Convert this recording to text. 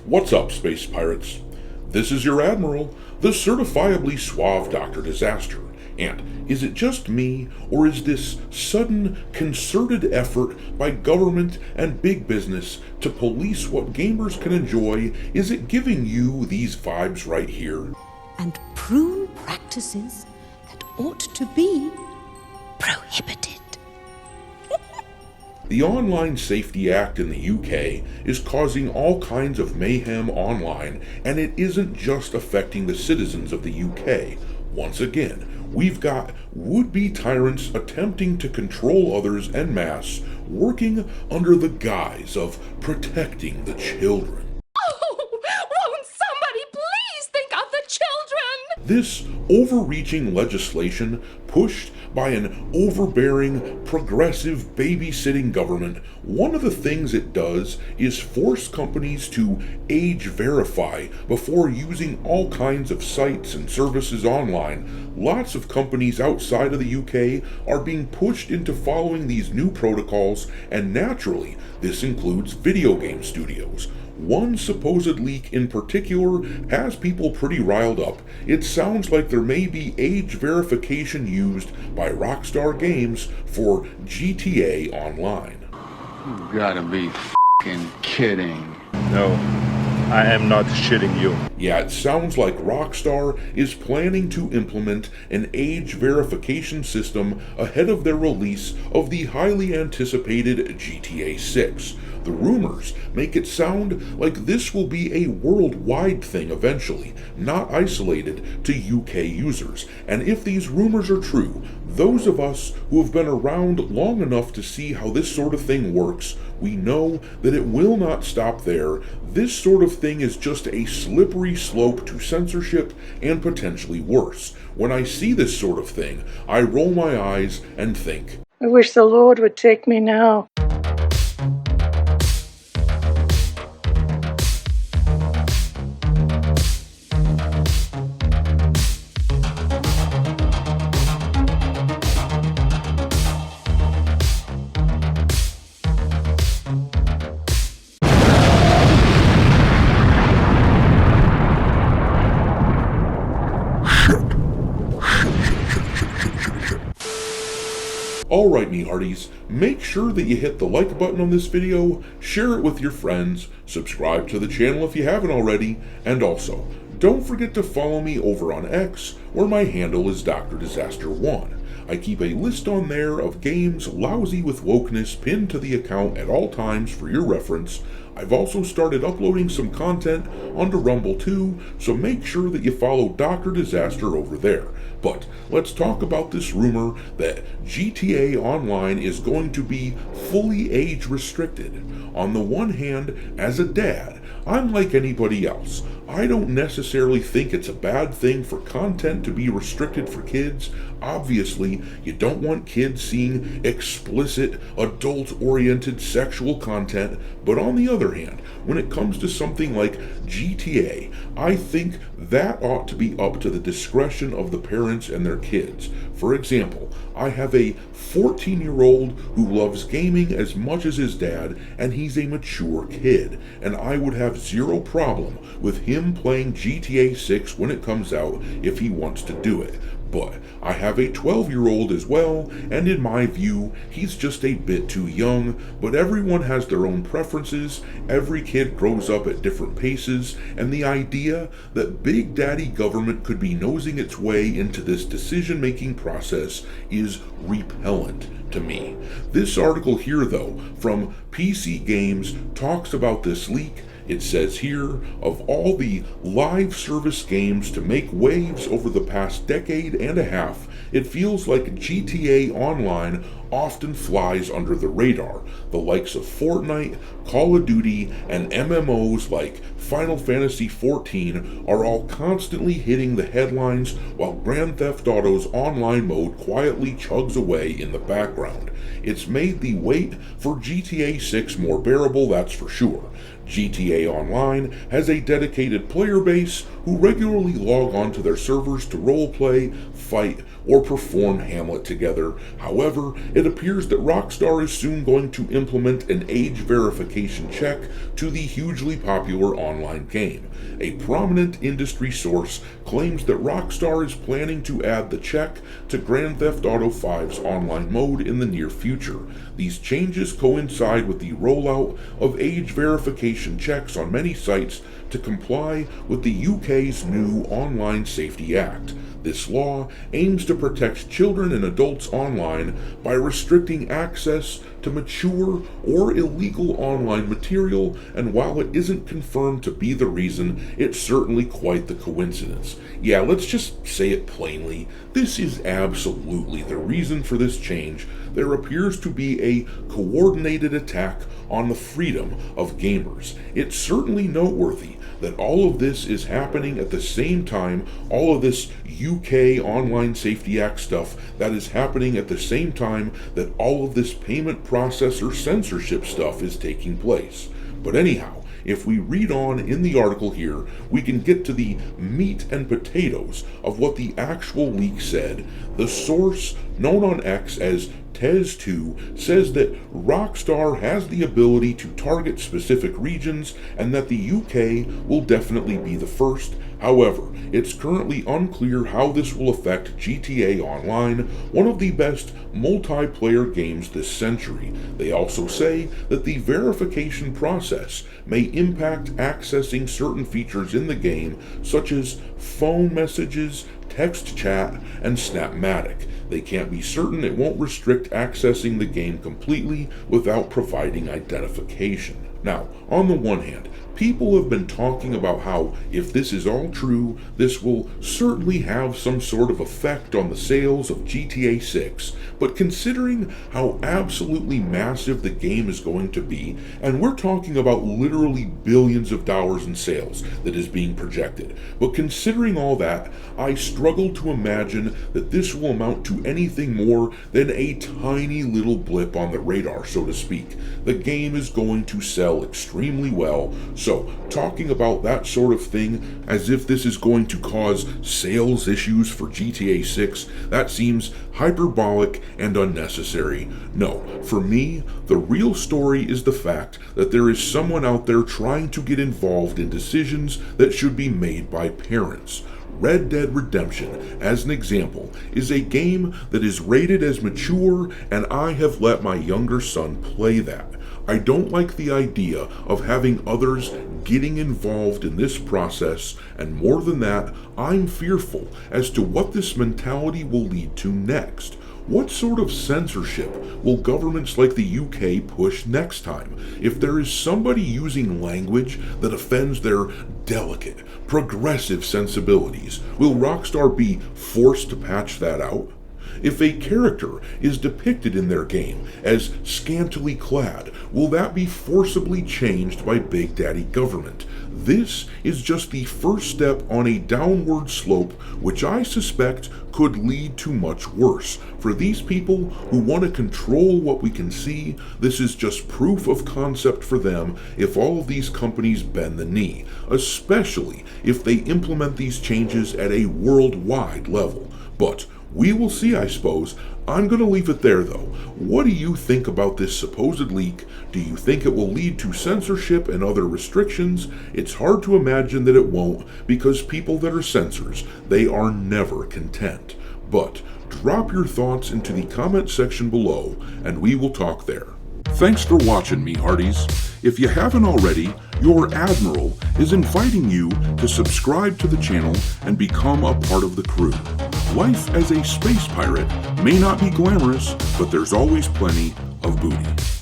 What's up, space pirates? This is your Admiral, the certifiably suave Dr. Disaster. And is it just me, or is this sudden, concerted effort by government and big business to police what gamers can enjoy, is it giving you these vibes right here? And prune practices that ought to be prohibited. The Online Safety Act in the UK is causing all kinds of mayhem online, and it isn't just affecting the citizens of the UK. Once again, we've got would-be tyrants attempting to control others en masse, working under the guise of protecting the children. Won't somebody please think of the children? This overreaching legislation, pushed by an overbearing, progressive, babysitting government, one of the things it does is force companies to age verify before using all kinds of sites and services online. Lots of companies outside of the UK are being pushed into following these new protocols, and naturally, this includes video game studios. One supposed leak in particular has people pretty riled up. It sounds like there may be age verification used by Rockstar Games for GTA Online. You gotta be f***ing kidding. No, I am not shitting you. Yeah, it sounds like Rockstar is planning to implement an age verification system ahead of their release of the highly anticipated GTA 6. The rumors make it sound like this will be a worldwide thing eventually, not isolated to UK users. And if these rumors are true, those of us who have been around long enough to see how this sort of thing works, we know that it will not stop there. This sort of thing is just a slippery slope to censorship and potentially worse. When I see this sort of thing, I roll my eyes and think, I wish the Lord would take me now. Alright, me hearties, make sure that you hit the like button on this video, share it with your friends, subscribe to the channel if you haven't already, and also, don't forget to follow me over on X, where my handle is Dr. Disaster1. I keep a list on there of games lousy with wokeness pinned to the account at all times for your reference. I've also started uploading some content onto Rumble too, so make sure that you follow Dr. Disaster over there. But let's talk about this rumor that GTA Online is going to be fully age restricted. On the one hand, as a dad, I'm like anybody else. I don't necessarily think it's a bad thing for content to be restricted for kids. Obviously, you don't want kids seeing explicit, adult-oriented sexual content, but on the other hand, when it comes to something like GTA, I think that ought to be up to the discretion of the parents and their kids. For example, I have a 14-year-old who loves gaming as much as his dad, and he's a mature kid, and I would have zero problem with him playing GTA 6 when it comes out if he wants to do it. But I have a 12-year-old as well, and in my view, he's just a bit too young, but everyone has their own preferences, every kid grows up at different paces, and the idea that Big Daddy government could be nosing its way into this decision-making process is repellent to me. This article here, though, from PC Games, talks about this leak. It says here, of all the live service games to make waves over the past decade and a half, it feels like GTA Online often flies under the radar. The likes of Fortnite, Call of Duty, and MMOs like Final Fantasy XIV are all constantly hitting the headlines, while Grand Theft Auto's online mode quietly chugs away in the background. It's made the wait for GTA 6 more bearable, that's for sure. GTA Online has a dedicated player base who regularly log onto their servers to roleplay, fight or perform Hamlet together. However, it appears that Rockstar is soon going to implement an age verification check to the hugely popular online game. A prominent industry source claims that Rockstar is planning to add the check to Grand Theft Auto V's online mode in the near future. These changes coincide with the rollout of age verification checks on many sites to comply with the UK's new Online Safety Act. This law aims to protect children and adults online by restricting access to mature or illegal online material, and while it isn't confirmed to be the reason, it's certainly quite the coincidence. Yeah, let's just say it plainly. This is absolutely the reason for this change. There appears to be a coordinated attack on the freedom of gamers. It's certainly noteworthy that all of this is happening at the same time, all of this UK Online Safety Act stuff that is happening at the same time that all of this payment processor censorship stuff is taking place. But anyhow, if we read on in the article here, we can get to the meat and potatoes of what the actual leak said. The source, known on X as Tez2, says that Rockstar has the ability to target specific regions and that the UK will definitely be the first. However, it's currently unclear how this will affect GTA Online, one of the best multiplayer games this century. They also say that the verification process may impact accessing certain features in the game, such as phone messages, text chat, and Snapmatic. They can't be certain it won't restrict accessing the game completely without providing identification. Now, on the one hand, people have been talking about how, if this is all true, this will certainly have some sort of effect on the sales of GTA 6, but considering how absolutely massive the game is going to be, and we're talking about literally billions of dollars in sales that is being projected, but considering all that, I struggle to imagine that this will amount to anything more than a tiny little blip on the radar, so to speak. The game is going to sell extremely well, so talking about that sort of thing as if this is going to cause sales issues for GTA 6, that seems hyperbolic and unnecessary. No, for me, the real story is the fact that there is someone out there trying to get involved in decisions that should be made by parents. Red Dead Redemption, as an example, is a game that is rated as mature, and I have let my younger son play that. I don't like the idea of having others getting involved in this process, and more than that, I'm fearful as to what this mentality will lead to next. What sort of censorship will governments like the UK push next time? If there is somebody using language that offends their delicate, progressive sensibilities, will Rockstar be forced to patch that out? If a character is depicted in their game as scantily clad, will that be forcibly changed by Big Daddy government? This is just the first step on a downward slope, which I suspect could lead to much worse. For these people who want to control what we can see, this is just proof of concept for them if all of these companies bend the knee, especially if they implement these changes at a worldwide level. But we will see, I suppose. I'm going to leave it there, though. What do you think about this supposed leak? Do you think it will lead to censorship and other restrictions? It's hard to imagine that it won't, because people that are censors, they are never content. But drop your thoughts into the comment section below, and we will talk there. Thanks for watching, me hearties. If you haven't already, your Admiral is inviting you to subscribe to the channel and become a part of the crew. Life as a space pirate may not be glamorous, but there's always plenty of booty.